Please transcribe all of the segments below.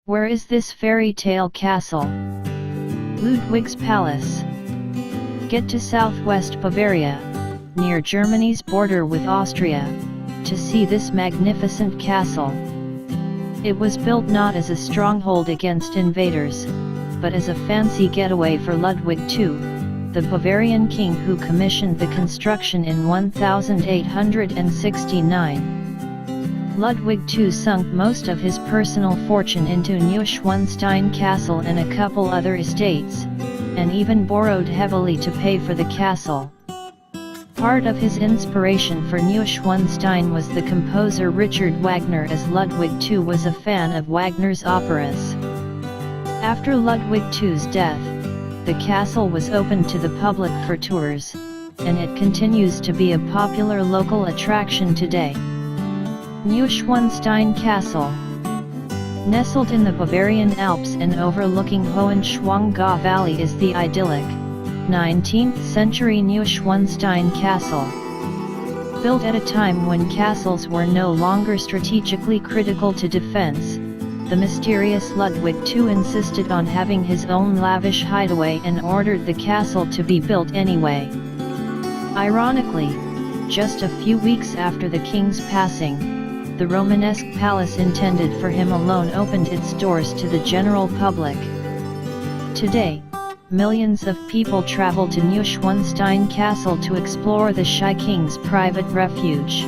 Where is this fairy tale castle? Ludwig's palace. Get to southwest Bavaria, near Germany's border with Austria, to see this magnificent castle. It was built not as a stronghold against invaders, but as a fancy getaway for Ludwig II, the Bavarian king who commissioned the construction in 1869. Ludwig II sunk most of his personal fortune into Neuschwanstein Castle and a couple other estates, and even borrowed heavily to pay for the castle. Part of his inspiration for Neuschwanstein was the composer Richard Wagner, as Ludwig II was a fan of Wagner's operas. After Ludwig II's death, the castle was opened to the public for tours, and it continues to be a popular local attraction today. Neuschwanstein Castle. Nestled in the Bavarian Alps and overlooking Hohenschwangau Valley is the idyllic 19th-century Neuschwanstein Castle. Built at a time when castles were no longer strategically critical to defense, the mysterious Ludwig II insisted on having his own lavish hideaway and ordered the castle to be built anyway. Ironically, just a few weeks after the king's passing, the Romanesque palace intended for him alone opened its doors to the general public. Today, millions of people travel to Neuschwanstein Castle to explore the shy king's private refuge,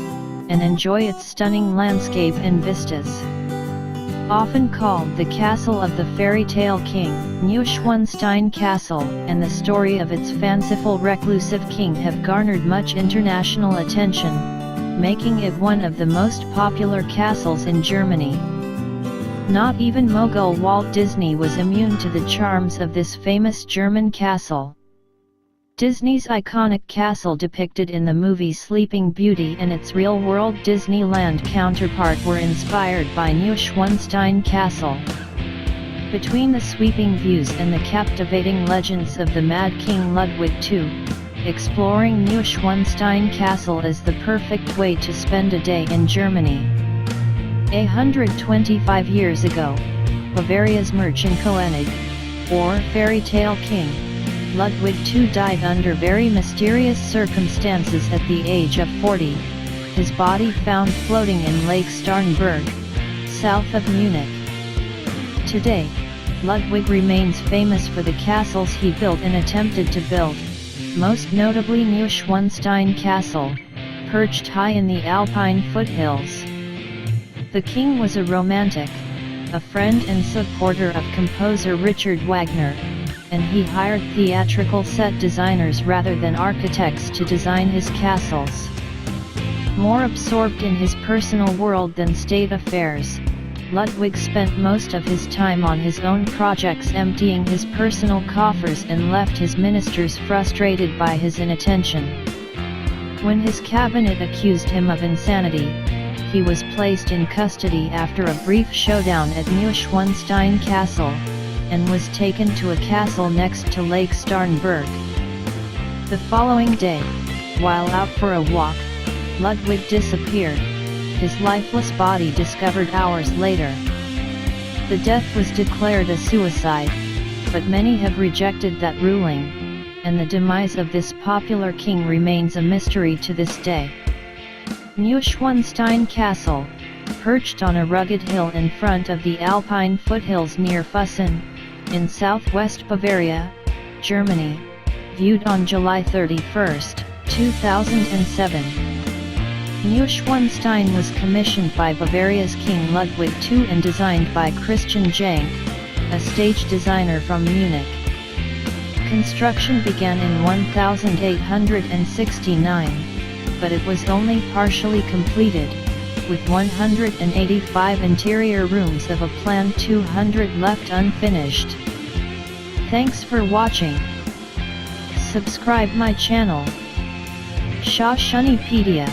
and enjoy its stunning landscape and vistas. Often called the Castle of the Fairy Tale King, Neuschwanstein Castle and the story of its fanciful reclusive king have garnered much international attention, making it one of the most popular castles in Germany. Not even mogul Walt Disney was immune to the charms of this famous German castle. Disney's iconic castle depicted in the movie Sleeping Beauty and its real-world Disneyland counterpart were inspired by Neuschwanstein Castle. Between the sweeping views and the captivating legends of the Mad King Ludwig II, exploring Neuschwanstein Castle is the perfect way to spend a day in Germany. 125 years ago, Bavaria's Märchenkönig, or fairy tale king, Ludwig II died under very mysterious circumstances at the age of 40, his body found floating in Lake Starnberg, south of Munich. Today, Ludwig remains famous for the castles he built and attempted to build, most notably Neuschwanstein Castle, perched high in the Alpine foothills. The king was a romantic, a friend and supporter of composer Richard Wagner, and he hired theatrical set designers rather than architects to design his castles. More absorbed in his personal world than state affairs, Ludwig spent most of his time on his own projects, emptying his personal coffers, and left his ministers frustrated by his inattention. When his cabinet accused him of insanity, he was placed in custody after a brief showdown at Neuschwanstein Castle, and was taken to a castle next to Lake Starnberg. The following day, while out for a walk, Ludwig disappeared, his lifeless body discovered hours later. The death was declared a suicide, but many have rejected that ruling, and the demise of this popular king remains a mystery to this day. Neuschwanstein Castle, perched on a rugged hill in front of the Alpine foothills near Füssen, in southwest Bavaria, Germany, viewed on July 31, 2007. Neuschwanstein was commissioned by Bavaria's King Ludwig II and designed by Christian Jank, a stage designer from Munich. Construction began in 1869, but it was only partially completed, with 185 interior rooms of a planned 200 left unfinished. Thanks for watching. Subscribe my channel. Shashunipedia.